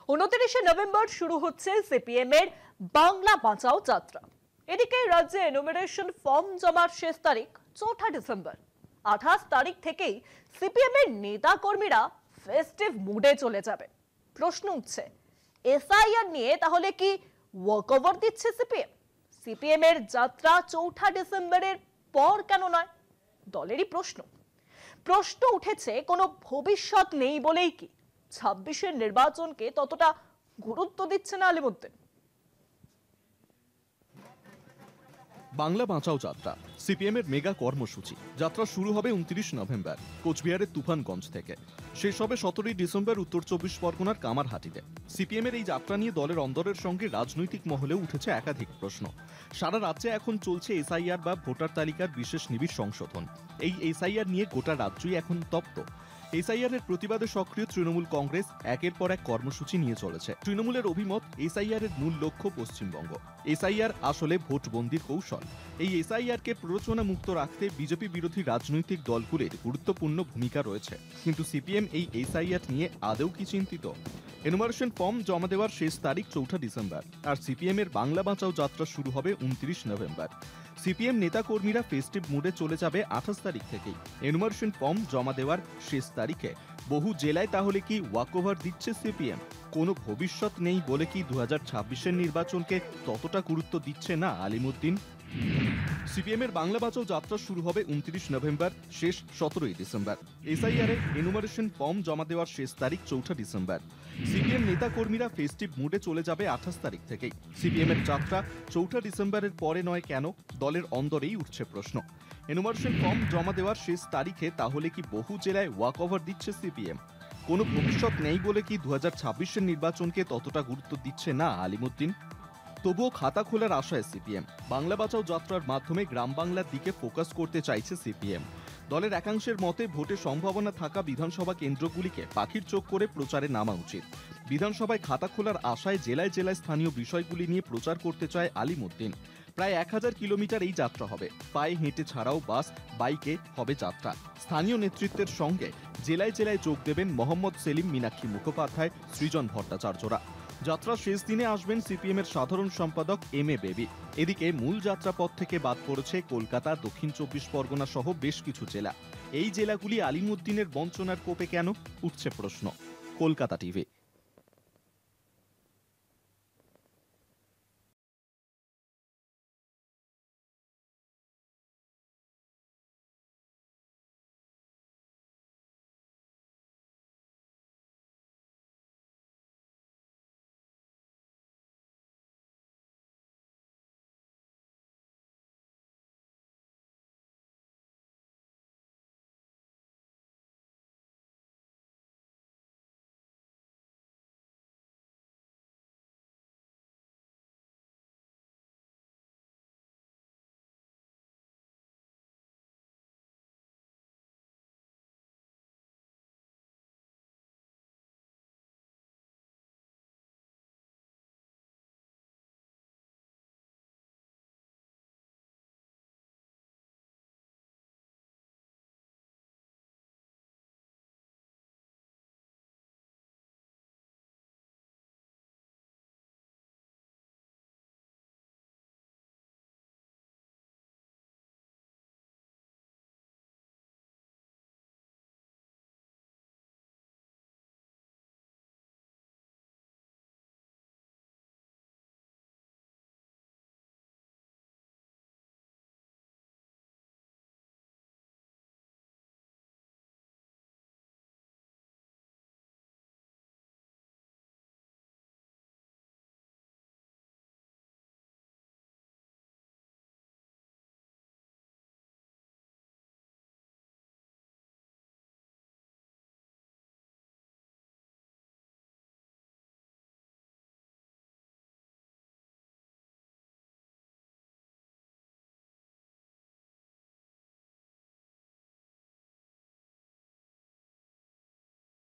29শে November শুরু হচ্ছে CPM এর বাংলা বাঁচাও যাত্রা। এদিকে রাজ্যে এনুমারেশন ফর্ম জমার শেষ তারিখ 4 ডিসেম্বর। 28 তারিখ থেকেই সিপিএম এর নেতা কর্মীরা ফেস্টিভ মুডে চলে যাবে। প্রশ্ন উঠছে, এসআইআর নিয়ে তাহলে কি ওয়াকওভার দিচ্ছে সিপিএম? সিপিএম এর যাত্রা 4 ডিসেম্বরের পর কেন নয়? দলেরই প্রশ্ন উঠেছে, কোনো ভবিষ্যৎ নেই বলেই কি 26-এর নির্বাচনকে ততটা গুরুত্ব দিচ্ছে না আলিমুদ্দিন? বাংলা বাঁচাও যাত্রা সিপিএম এর মেগা কর্মসূচি। যাত্রা শুরু হবে 29 নভেম্বর কোচবিহারের তুফানগঞ্জ থেকে, শেষ হবে 17 ডিসেম্বর উত্তর 24 পরগনার কামারহাটিতে। সিপিএম এর এই যাত্রা নিয়ে দলের অন্দরের সঙ্গে রাজনৈতিক মহলেও উঠেছে একাধিক প্রশ্ন। সারা রাজ্যে এখন চলছে এসআইআর বা ভোটার তালিকার বিশেষ নিবিড় সংশোধন। এই এসআইআর নিয়ে গোটা রাজ্যই এখন তপ্ত। এসআইআর এর প্রতিবাদে সক্রিয় তৃণমূল কংগ্রেস একের পর এক কর্মসূচি নিয়ে চলেছে। তৃণমূলের অভিমত, এসআইআর এর মূল লক্ষ্য পশ্চিমবঙ্গ। এসআইআর আসলে ভোটবন্দির কৌশল। এই এসআইআর কে প্ররোচনা মুক্ত রাখতে বিজেপি বিরোধী রাজনৈতিক দলগুলির গুরুত্বপূর্ণ ভূমিকা রয়েছে। কিন্তু সিপিএম এই এসআইআর নিয়ে আদৌ কি চিন্তিত? এনুমারেশন ফর্ম জমা দেওয়ার শেষ তারিখ 4 ডিসেম্বর, আর সিপিএম এর বাংলা বাঁচাও যাত্রা শুরু হবে 29 নভেম্বর। সিপিএম নেতা কর্মীরা ফেস্টিভ মুডে চলে যাবে 28 তারিখ থেকেই। এনুমারেশন ফর্ম জমা দেওয়ার শেষ তারিখে বহু জেলায় তাহলে কি ওয়াকওভার দিচ্ছে সিপিএম? কোনো ভবিষ্যৎ নেই বলে কি 2026-এর নির্বাচনকে ততটা গুরুত্ব দিচ্ছে না আলিমুদ্দিন? সিপিএম এর বাংলা বাঁচাও যাত্রা শুরু হবে 29 নভেম্বর, শেষ 17 ডিসেম্বর। এসআইআর এর এনুমারেশন ফর্ম জমা দেওয়ার শেষ তারিখ 4 ডিসেম্বর। সিপিএম নেতা কর্মীরা ফেস্টিভ মুডে চলে যাবে 28 তারিখ থেকেই। সিপিএম এর যাত্রা 4 ডিসেম্বরের পরে নয় কেন? দলের অন্দরেই উঠছে প্রশ্ন। এনুমারেশন ফর্ম জমা দেওয়ার শেষ তারিখে তাহলে কি বহু জেলায় ওয়াকওভার দিচ্ছে সিপিএম? কোনো ভবিষ্যৎ নেই বলে কি 2026-এর নির্বাচনকে ততটা গুরুত্ব দিচ্ছে না আলিমুদ্দিন? তবুও খাতা খোলার আশায় সিপিএম। বাংলা বাঁচাও যাত্রার মাধ্যমে গ্রাম বাংলার দিকে ফোকাস করতে চাইছে সিপিএম। দলের একাংশের মতে, ভোটে সম্ভাবনা থাকা বিধানসভা কেন্দ্রগুলিকে পাখির চোখ করে প্রচারে নামা উচিত। বিধানসভায় খাতা খোলার আশায় জেলায় জেলায় স্থানীয় বিষয়গুলি নিয়ে প্রচার করতে চায় আলিমুদ্দিন। প্রায় 1000 কিলোমিটার এই যাত্রা হবে। পায়ে হেঁটে ছাড়াও বাস, বাইকে হবে যাত্রা। স্থানীয় নেতৃত্বের সঙ্গে জেলায় জেলায় যোগ দেবেন মোহাম্মদ সেলিম, মীনাক্ষী মুখোপাধ্যায়, সৃজন ভট্টাচার্যরা। যাত্রার শেষ দিনে আসবেন সিপিএম এর সাধারণ সম্পাদক এম.এ. বেবি। এদিকে মূল যাত্রাপথ থেকে বাদ পড়েছে কলকাতা, দক্ষিণ 24 পরগনা সহ বেশ কিছু জেলা। এই জেলাগুলি আলিমুদ্দিনের বঞ্চনার কোপে কেন? উঠছে প্রশ্ন। কলকাতা টিভি।